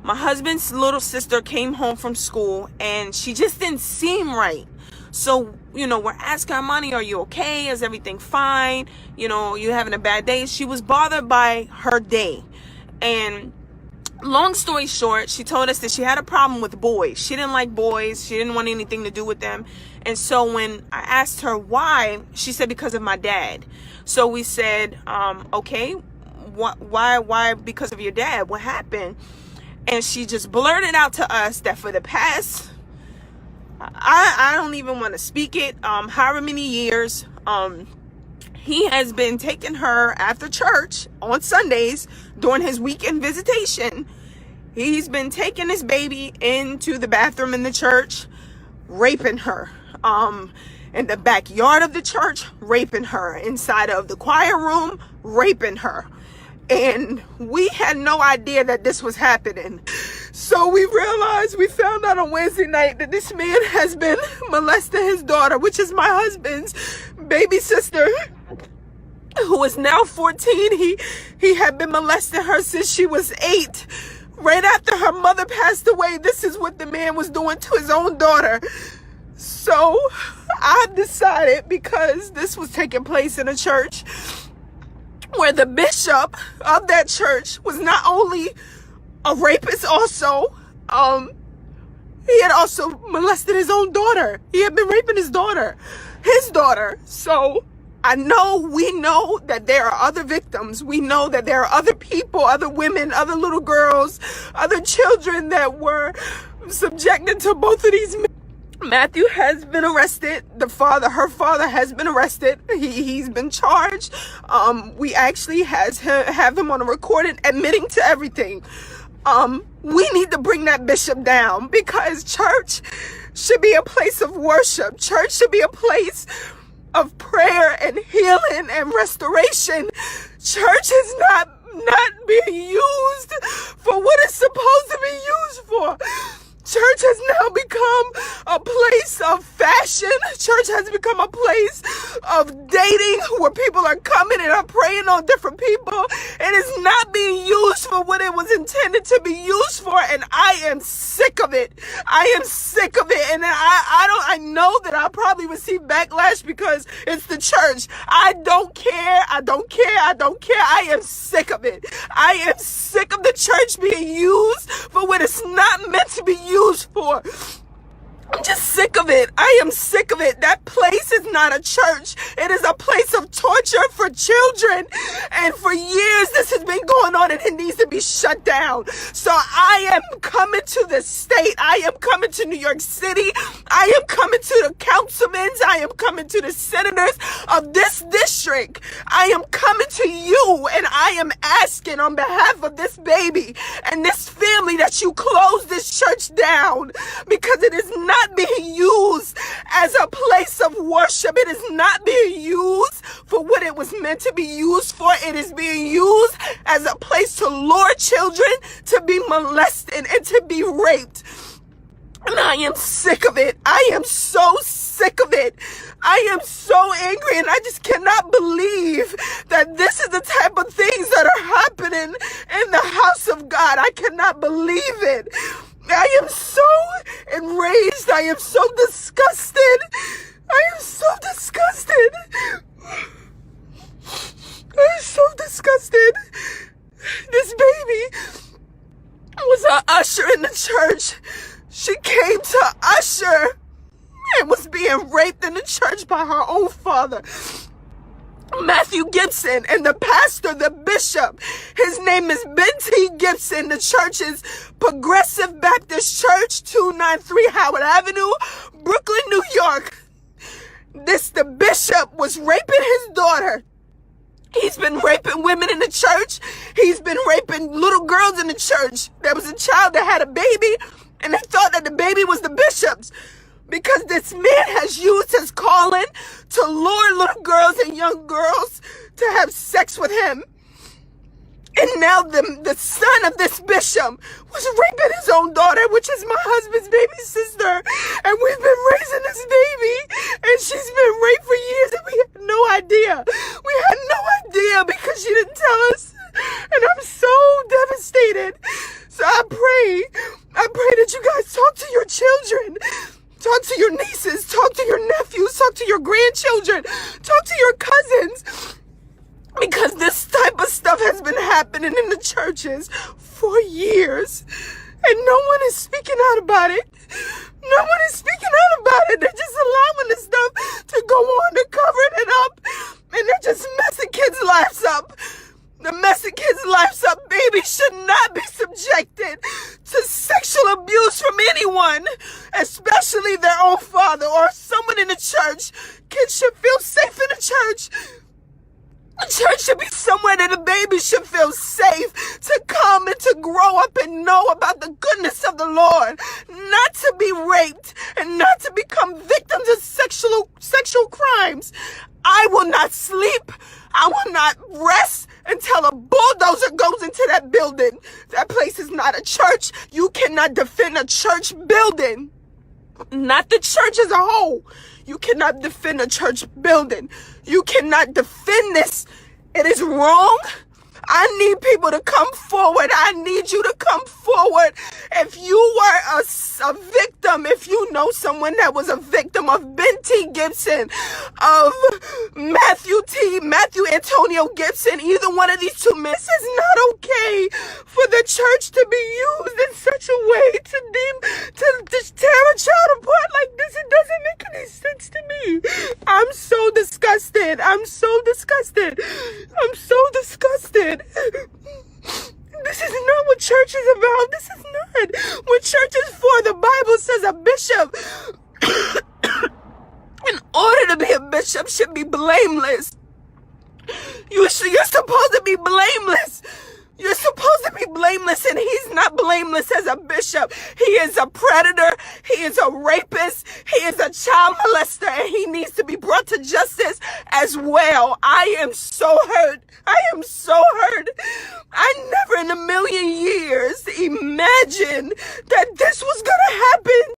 My husband's little sister came home from school and she just didn't seem right. So, we're asking Armani, are you okay? Is everything fine? You having a bad day? She was bothered by her day. And long story short, she told us that she had a problem with boys. She didn't like boys. She didn't want anything to do with them. And so when I asked her why, she said because of my dad. So we said, okay, why because of your dad? What happened? And she just blurted out to us that for the past, I don't even want to speak it, however many years, he has been taking her after church on Sundays during his weekend visitation. He's been taking this baby into the bathroom in the church, raping her. In the backyard of the church, raping her. Inside of the choir room, raping her. And we had no idea that this was happening. So we found out on Wednesday night that this man has been molesting his daughter, which is my husband's baby sister, who is now 14. He had been molesting her since she was 8. Right after her mother passed away, this is what the man was doing to his own daughter. So I decided, because this was taking place in a church where the bishop of that church was not only a rapist, also, he had also molested his own daughter. He had been raping his daughter. So we know that there are other victims. We know that there are other people, other women, other little girls, other children that were subjected to both of these men. Matthew has been arrested. Her father has been arrested. He's been charged. We actually have him on a recording admitting to everything. We need to bring that bishop down, because church should be a place of worship. Church should be a place of prayer and healing and restoration. Church is not being used for what it's supposed to be used for. Church has now become a place of fashion. Church has become a place of dating, where people are coming and are preying on different people. It is not being used for what it was intended to be used for, and I am sick of it. I am sick of it, and I know that I'll probably receive backlash because it's the church. I don't care. I am sick of it. I am sick of the church being used for what it's not meant to be used for. I'm just sick of it. I am sick of it. That place is not a church. It is a place of torture for children. And for years, this has been going on, and it needs to be shut down. So I am coming to the state. I am coming to New York City. I am coming to the councilmen. I am coming to the senators of this district. I am coming to you, and I am asking on behalf of this baby and this family that you close this church down, because it is not being used as a place of worship. It is not being used for what it was meant to be used for. It is being used as a place to lure children to be molested and to be raped. And I am sick of it. I am so sick of it. I am so angry, and I just cannot believe that this is the type of things that are happening in the house of God. I cannot believe it. I am so enraged. I am so disgusted. I am so disgusted. I am so disgusted. This baby was an usher in the church. She came to usher and was being raped in the church by her own father, Matthew Gibson, and the pastor, the bishop, his name is Ben T. Gibson. The church is Progressive Baptist Church, 293 Howard Avenue, Brooklyn, New York. The bishop was raping his daughter. He's been raping women in the church. He's been raping little girls in the church. There was a child that had a baby, and they thought that the baby was the bishop's, because this man has used his calling to lure little girls and young girls to have sex with him. And now the son of this bishop was raping his own daughter, which is my husband's baby sister. And we've been raising this baby, and she's been raped for years, and we had no idea. We had no idea, because she didn't tell us. And I'm so devastated. So I pray that you guys talk to your children. Talk to your nieces, talk to your nephews, talk to your grandchildren, talk to your cousins. Because this type of stuff has been happening in the churches for years. And no one is speaking out about it. No one is speaking out about it. They're just allowing this stuff to go on. They're covering it up. And they're just messing kids' lives up. The messing kids' lives up. Babies should not be subjected to sexual abuse from anyone, especially their own father or someone in the church. Kids should feel safe in the church. The church should be somewhere that the baby should feel safe to come and to grow up and know about the goodness of the Lord, not to be raped and not to become victims of sexual crimes. I will not sleep. I will not rest until a bulldozer goes into that building. That place is not a church. You cannot defend a church building. Not the church as a whole. You cannot defend a church building. You cannot defend this. It is wrong. I need people to come forward. I need you to come forward. If you were a victim, if you know someone that was a victim of Ben T. Gibson, of Matthew Antonio Gibson, either one of these two men, it's not okay for the church to be used in such a way to tear a child apart like this. It doesn't make any sense to me. I'm so disgusted. I'm so disgusted. I'm so disgusted. This is not what church is about. This is not what church is for. The Bible says a bishop, in order to be a bishop, should be blameless. You're supposed to be blameless. You're supposed to be blameless, and he's not blameless as a bishop. He is a predator. He is a rapist. He is a child molester, and he needs to be brought to justice as well. I am so hurt. I am so hurt. I never in a million years imagined that this was going to happen.